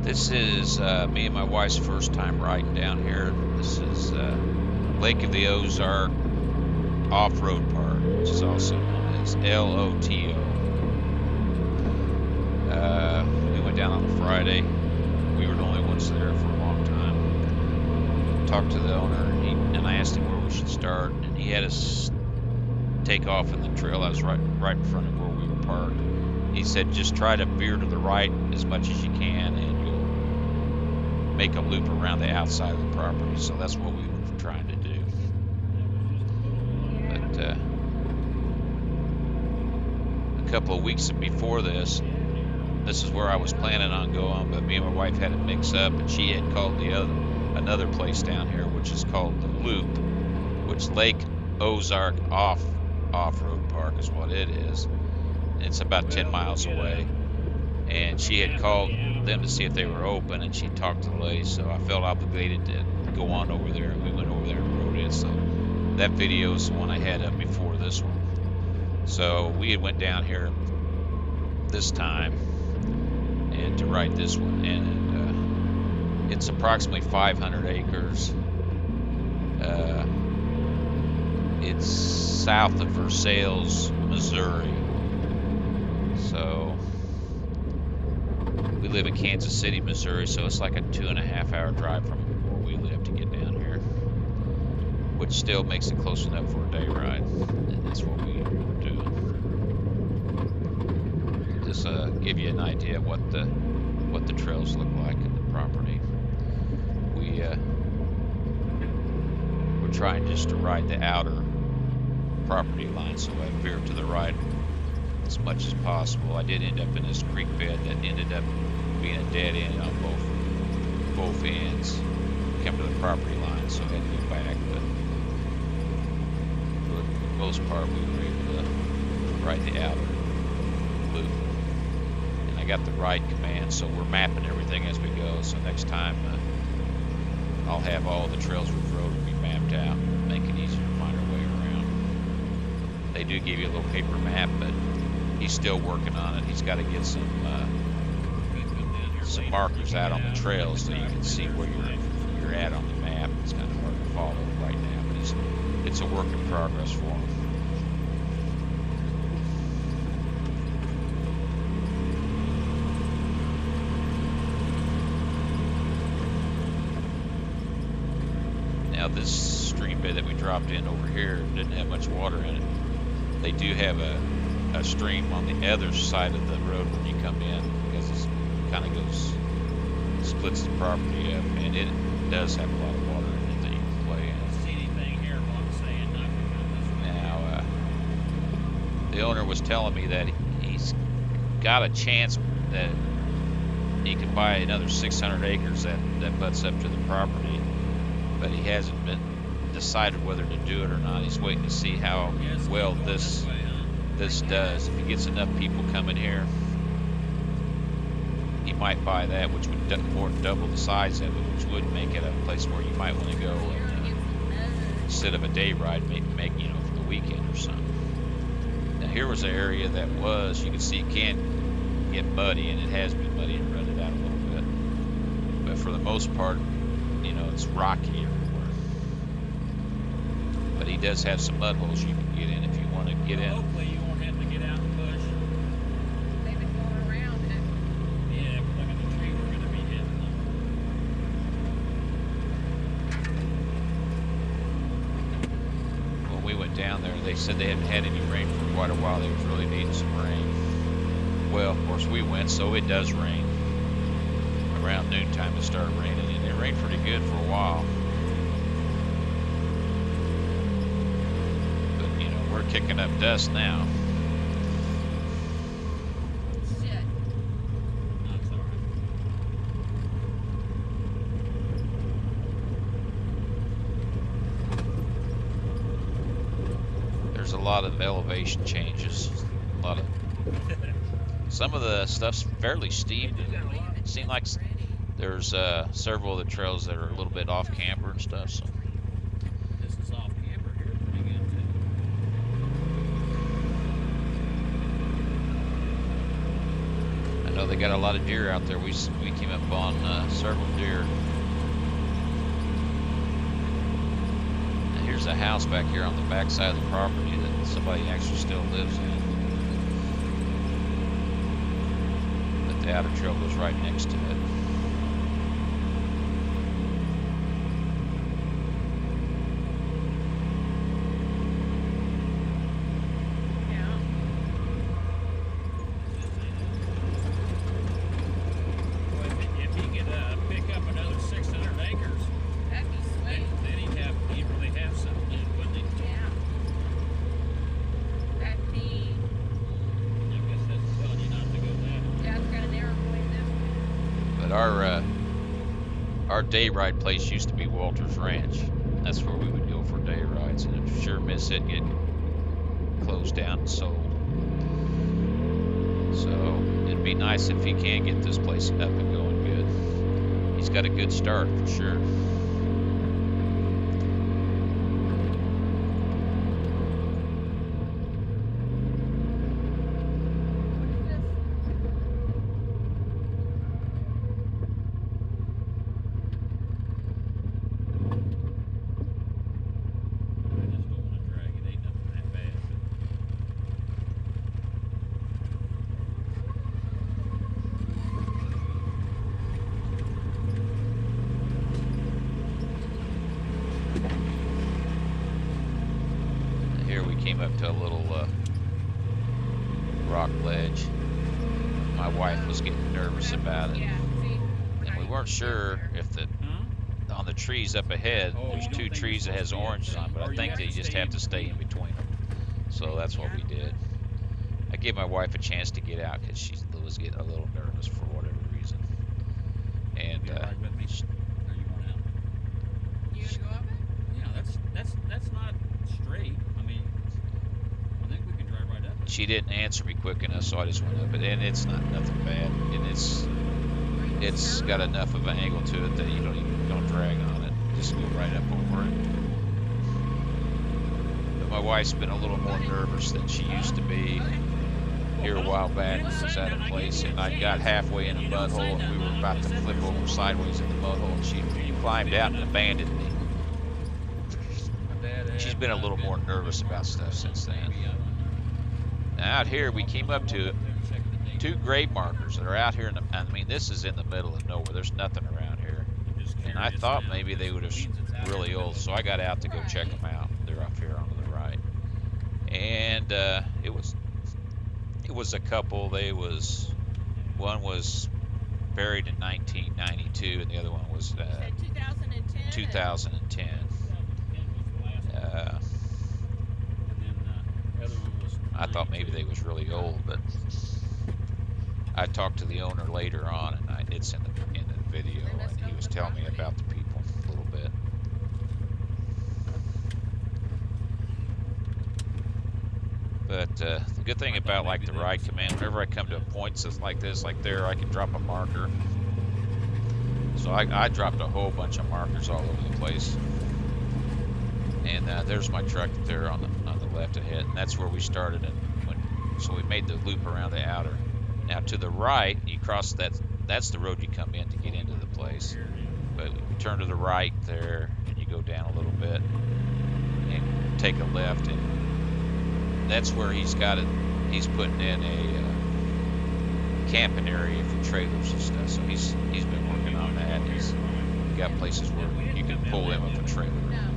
This is me and my wife's first time riding down here. This is Lake of the Ozark Off-Road Park, which is also known as LOTO. We went down on a Friday. We were the only ones there for a long time. Talked to the owner, and I asked him where we should start, and he had us take off in the trail that was right in front of where we were parked. He said just try to veer to the right as much as you can, and you'll make a loop around the outside of the property. So that's what we were trying to do. But a couple of weeks before this is where I was planning on going, but me and my wife had it mixed up, and she had called another place down here, which is called the Loop, which Lake Ozark Off-Road Park is what it is. And it's about 10 miles away. And she had called them to see if they were open, and she talked to the lady, so I felt obligated to go on over there, and we went over there and rode it. So that video is the one I had up before this one. So we had went down here this time and to ride this one, and it's approximately 500 acres. It's south of Versailles, Missouri. So we live in Kansas City, Missouri, so it's like a 2.5-hour drive from where we live to get down here, which still makes it close enough for a day ride. And that's what we were doing. Just give you an idea of what the trails look like in the property. We're trying just to ride the outer property line, so I veer to the right as much as possible. I did end up in this creek bed that ended up being a dead end on both ends. Come to the property line, so I had to go back, but for the most part we were able to ride the outer loop. And I got the ride command, so we're mapping everything as we go, so next time I'll have all the trails we've rode will be mapped out, make it easier to find our way around. They do give you a little paper map, but he's still working on it. He's got to get some markers out on the trails so you can see where you're at on the map. It's kind of hard to follow right now, but it's a work in progress for him. Now this stream bed that we dropped in over here didn't have much water in it. They do have a stream on the other side of the road when you come in, because it kind of splits the property up, and it does have a lot of water in it that you can play in. Now, the owner was telling me that he's got a chance that he can buy another 600 acres that butts up to the property, but he hasn't been decided whether to do it or not. He's waiting to see how well this does. If he gets enough people coming here, he might buy that, which would more than double the size of it, which would make it a place where you might want to go and, instead of a day ride, make for the weekend or something. Now here was an area that you can see it can get muddy, and it has been muddy and rutted out a little bit. But for the most part, it's rocky everywhere. But he does have some mud holes you can get in if you want to get in. Hopefully you won't have to get out and push. They've been going around it. Yeah, if we look at the tree, we're going to be hitting them. When we went down there, they said they hadn't had any rain for quite a while. They was really needing some rain. Well, of course we went, so it does rain. Around noontime it started raining, and it rained pretty good for a while. But we're kicking up dust now. Shit. That's all right. There's a lot of elevation changes. Some of the stuff's fairly steep. It seems like there's several of the trails that are a little bit off camber and stuff. So This is off camber here, pretty good too. I know they got a lot of deer out there. We came up on several deer. And here's a house back here on the back side of the property that somebody actually still lives in. But the outer trail goes right next to it. Yeah. Well, if he could pick up another 600 acres, That'd be then, sweet. then he'd really have something, wouldn't he? Yeah. That'd be. I guess that's telling you not to go that. That's gonna narrow away this. But our day ride place used to be Walter's Ranch. That's where we would go for day rides, and I'm sure miss it getting closed down and sold. So it'd be nice if he can get this place up and going good. He's got a good start for sure. What is this? I just don't want to drag it. Ain't nothing that bad. Here we came up to a little rock ledge. My wife was getting nervous about it, Yeah. See. and we weren't sure if the Huh? on the trees up ahead. Oh, There's you don't two think you're trees that has supposed to be oranges on, but or I you think have that you to just stay have in to stay in between them. So that's what we did. I gave my wife a chance to get out because she was getting a little nervous for whatever reason. And You all right with me? Or you want out? You gonna go up it? Yeah, that's not straight. I mean, I think we can drive right up it. she didn't answer me quick enough, so I just went up it. And it's not nothing bad, and it's got enough of an angle to it that you don't drag on it. Just go right up over it. But my wife's been a little more nervous than she used to be. Here a while back, we was at a place, and I got halfway in a mud hole, and we were about to flip over sideways in the mud hole, and she climbed out and abandoned me. She's been a little more nervous about stuff since then. Now out here, we came up to two grave markers that are out here I mean, this is in the middle of nowhere. There's nothing around here. And I thought maybe they would have really old, so I got out to go check them out. They're up here on the right. And it was a couple. One was buried in 1992, and the other one was Said 2010. 2010. I thought maybe they was really old, but I talked to the owner later on, and it's in the video, and he was telling me about the people a little bit. But the good thing about like the ride command, whenever I come to a point like this, like there, I can drop a marker. So I dropped a whole bunch of markers all over the place. And there's my truck there on the left ahead, and that's where we started. So we made the loop around the outer. Now to the right, you cross that's the road you come in to get into the place. But you turn to the right there, and you go down a little bit, and take a left, and that's where he's got it. He's putting in a camping area for trailers and stuff. So he's been working on that. He's got places where you can pull in with a trailer. No.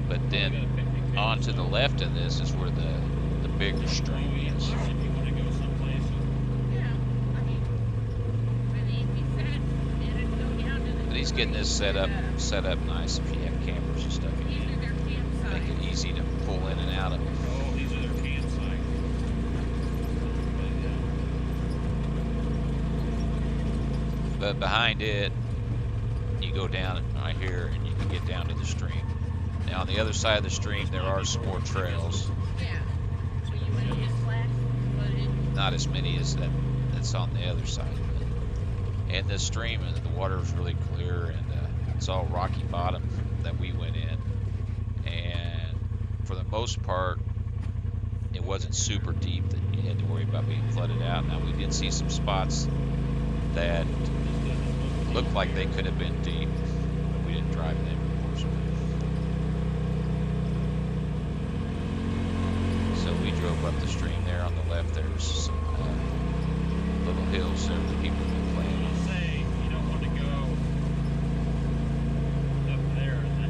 But then on to the left of this is where the bigger stream is. Yeah. I mean, he said it'd go down to the. But he's getting this set up nice if you have campers and stuff. These are their Make it campsites. easy to pull in and out of it. Oh, these are their campsites. But behind it, you go down right here and you can get down to the stream. Now on the other side of the stream, there are some more trails. Yeah. So you want to just flash footage? Not as many as that's on the other side of it. And the stream, the water is really clear, and it's all rocky bottom that we went in. And for the most part, it wasn't super deep that you had to worry about being flooded out. Now, we did see some spots that looked like they could have been deep, but we didn't drive them, of course. So we drove up the stream there. On the left, there's some little hills there that people have been playing on. Say you don't want to go up there. That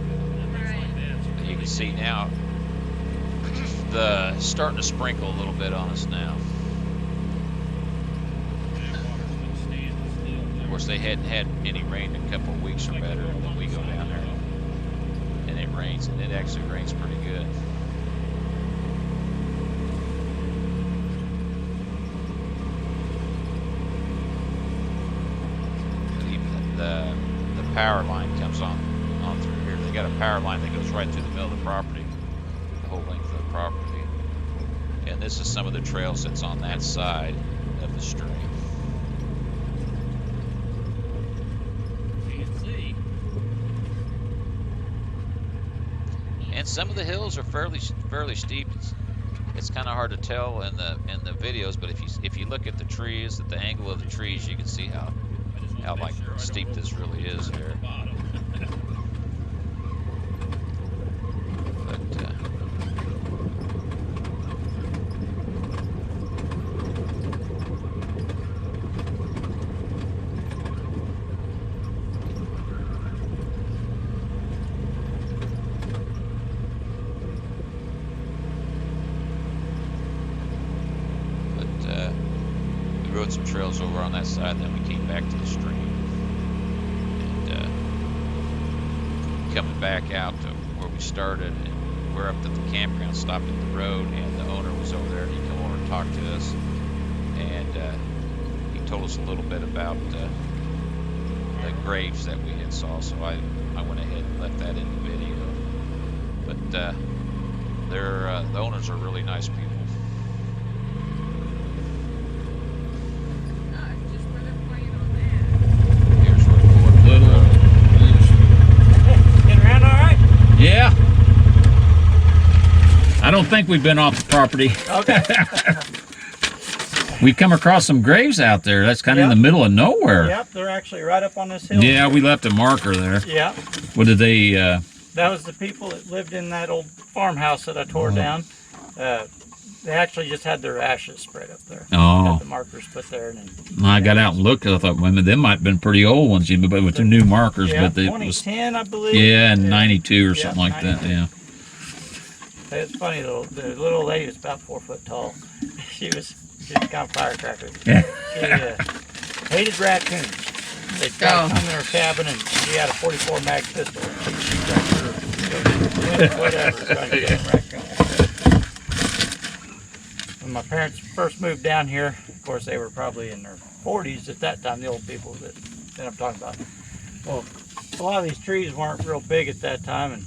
looks like that's But you really can see now the starting to sprinkle a little bit on us now. that water's been standing still. Of course, they hadn't had any rain in a couple of weeks or better, and then we go down there and it rains, and it actually rains pretty good. Even the power line comes on through here. They got a power line that goes right through the middle of the property, the whole length of the property. And this is some of the trails that's on that side of the stream. Can't see. And some of the hills are fairly steep. It's kind of hard to tell in the videos, but if you look at the trees, at the angle of the trees, you can see how I just want how to make like sure I don't steep this really is at here. the bottom. But we rode some trails over on that side, then we came back to the stream. And coming back out to where we started, and we're up at the campground, stopped at the road, and the owner was over there, and he came over and talked to us. And he told us a little bit about the graves that we had saw, so I went ahead and left that in the video. But the owners are really nice people. Oh, it's just where they're playing on that. Here's where we were. Little. Getting around all right? Yeah. I don't think we've been off the property. Okay. We come across some graves out there. That's kind of in Yep. the middle of nowhere. Yep, they're actually right up on this hill. Yeah, we left a marker there. Yeah, What did they? that was the people that lived in that old farmhouse that I tore down. They actually just had their ashes spread up there. Oh. Got the markers put there. And then, I got out and looked. I thought, well, they might have been pretty old ones, but with the new markers. yeah, But it was 2010, I believe. yeah, and 92 or Yeah, something like that. 92. Yeah. It's funny though. The little lady was about 4 foot tall. She was kind of firecracker. Yeah. She hated raccoons. They'd try to come in her cabin, and she had a 44 mag pistol. And she'd shoot right through her. Whatever, trying to get them raccoons. When my parents first moved down here, of course they were probably in their 40s at that time. The old people that I'm talking about. Well, a lot of these trees weren't real big at that time, and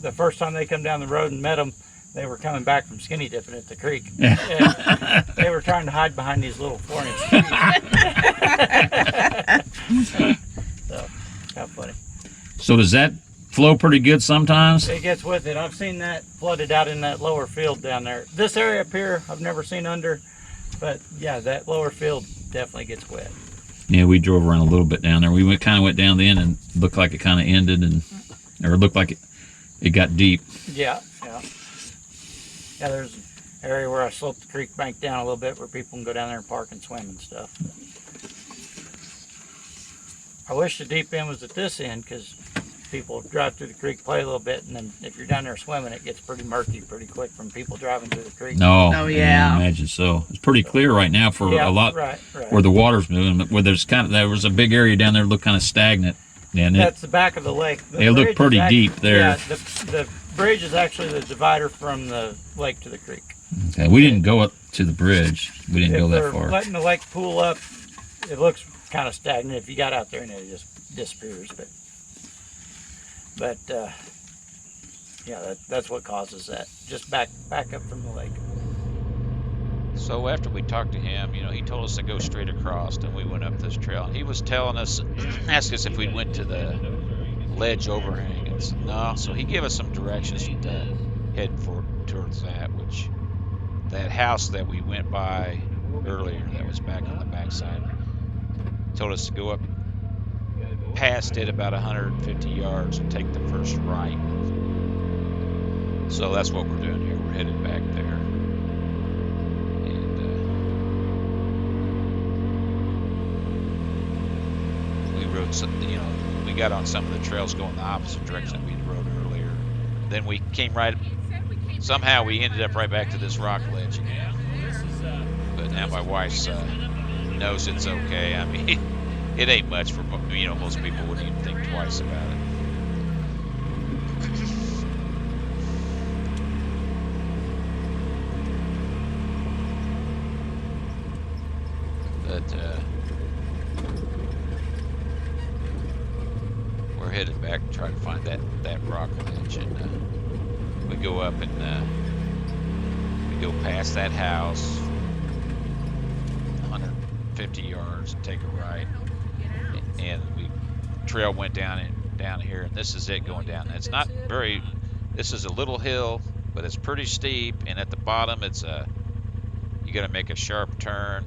the first time they come down the road and met them, they were coming back from skinny dipping at the creek. And they were trying to hide behind these little 4-inch trees. So, kind of funny. So does that flow pretty good sometimes? It gets with it. I've seen that flooded out in that lower field down there. This area up here, I've never seen under, but yeah, that lower field definitely gets wet. Yeah, we drove around a little bit down there. We kind of went down the end and looked like it kind of ended, or looked like it got deep. Yeah, yeah. Yeah, there's an area where I sloped the creek bank down a little bit where people can go down there and park and swim and stuff. I wish the deep end was at this end because people drive through the creek, play a little bit, and then if you're down there swimming, it gets pretty murky pretty quick from people driving through the creek. No. Oh, yeah. I imagine so. It's pretty clear right now for Yeah, a lot right. where the water's moving, but where there was a big area down there that looked kind of stagnant. And That's the back of the lake. It looked bridge is pretty deep there. Yeah, the bridge is actually the divider from the lake to the creek. okay, we didn't go up to the bridge. We didn't go If that they're far. letting the lake pool up, it looks kind of stagnant. If you got out there and it just disappears, but yeah, that's what causes that. Just back up from the lake. So after we talked to him, he told us to go straight across, and we went up this trail. And he was telling us, asked us if we went to the ledge overhang. And no, so he gave us some directions to head towards that, which that house that we went by earlier that was back on the backside told us to go up past it about 150 yards and take the first right. So that's what we're doing here. We're headed back there. And we rode some, we got on some of the trails going the opposite direction that we rode earlier. Then we came right, somehow we ended up right back to this rock ledge again. But now my wife knows it's okay. I mean, it ain't much for, most people wouldn't even think twice about it. But we're headed back to try to find that rock ledge, and we go up and we go past that house 150 yards and take a right, and we trail went down here, and this is it going down. It's not very, this is a little hill, but it's pretty steep, and at the bottom you got to make a sharp turn,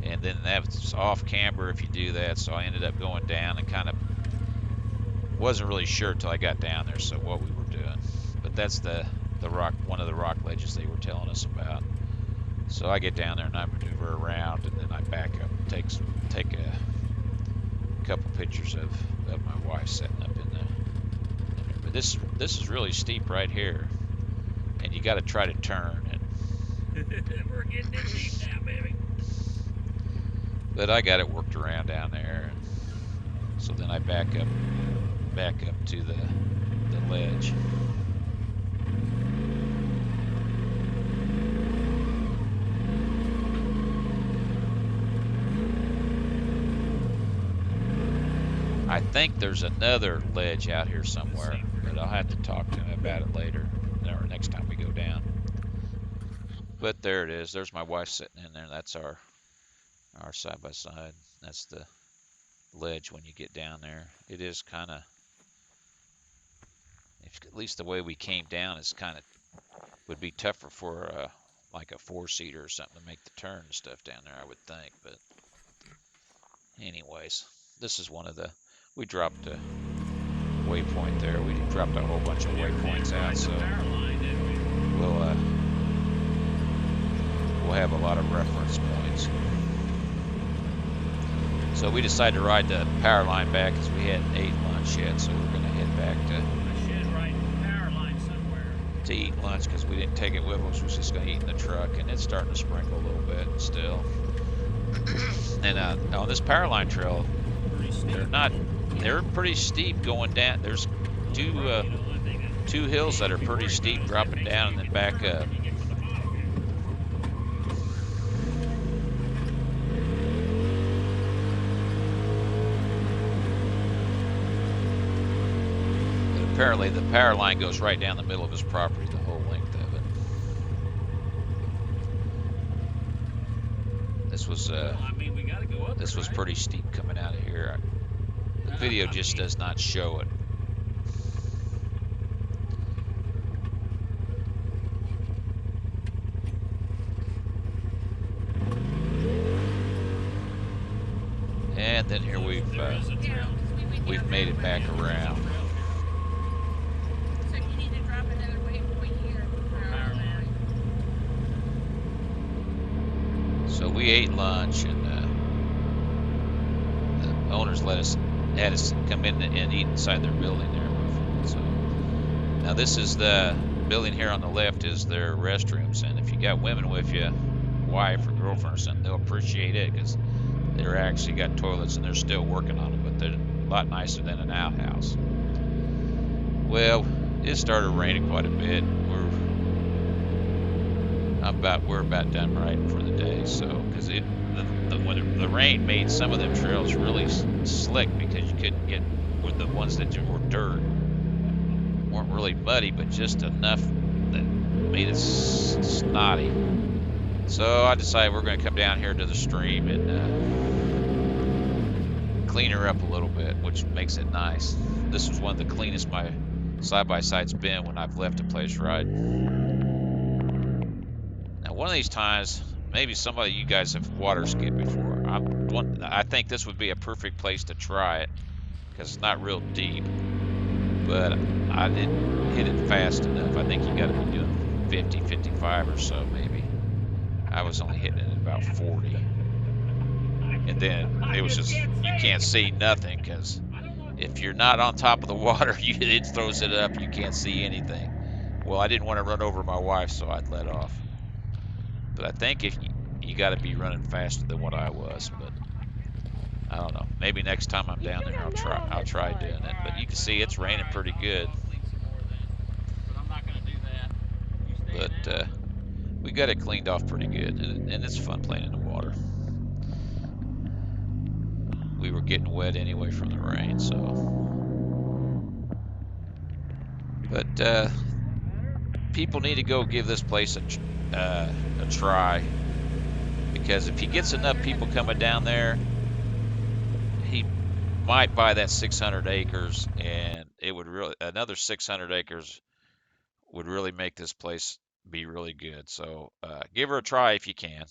and then that's off camber if you do that. So I ended up going down and kind of wasn't really sure till I got down there, so what we were doing. But that's the rock, one of the rock ledges they were telling us about. So I get down there and I maneuver around, and then I back up and take a couple pictures of my wife setting up in there. But this is really steep right here, and you got to try to turn. And We're getting it deep now, baby. But I got it worked around down there. So then I back up to the ledge. I think there's another ledge out here somewhere, but I'll have to talk to him about it later, or next time we go down. But there it is. There's my wife sitting in there. That's our side by side. That's the ledge when you get down there. It is kind of, at least the way we came down is kind of, would be tougher for like a 4-seater or something to make the turn and stuff down there, I would think. But anyways, this is one of the, we dropped a waypoint there. We dropped a whole bunch of waypoints out, so we'll have a lot of reference points. So we decided to ride the power line back because we hadn't eaten lunch yet, so we're going to head back to eat lunch because we didn't take it with us. We was just going to eat in the truck, and it's starting to sprinkle a little bit still. And on this power line trail, they're pretty steep going down. There's two hills that are pretty steep, dropping down and then back up. Apparently the power line goes right down the middle of his property, the whole length of it. This was pretty steep coming out of here. The video just does not show it. And then here we've made it back around. So we ate lunch, and the owners had us come in and eat inside their building there. So now this is the building here on the left is their restrooms, and if you got women with you, wife or girlfriend or something, they'll appreciate it because they're actually got toilets and they're still working on them, but they're a lot nicer than an outhouse. Well, it started raining quite a bit. We're about done riding for the day, so because the rain made some of them trails really slick because you couldn't get with the ones that were dirt, weren't really muddy, but just enough that made it snotty. So I decided we're going to come down here to the stream and clean her up a little bit, which makes it nice. This was one of the cleanest my side-by-side's been when I've left a place ride. one of these times, maybe somebody you guys have water skied before. I think this would be a perfect place to try it because it's not real deep, but I didn't hit it fast enough. I think you got to be doing 50, 55 or so maybe. I was only hitting it at about 40. And then it was just, you can't see nothing because if you're not on top of the water, it throws it up. You can't see anything. Well, I didn't want to run over my wife, so I'd let off. But I think if you got to be running faster than what I was, but I don't know. Maybe next time I'm You down should there, have known I'll this try way. doing it. But you Alright, can see it's raining alright, pretty good. I'll clean some more then. But I'm not gonna do that. You staying But in? we got it cleaned off pretty good, and it's fun playing in the water. We were getting wet anyway from the rain, so. But people need to go give this place a try because if he gets enough people coming down there, he might buy that 600 acres, and it would really another 600 acres would really make this place be really good. So give her a try if you can.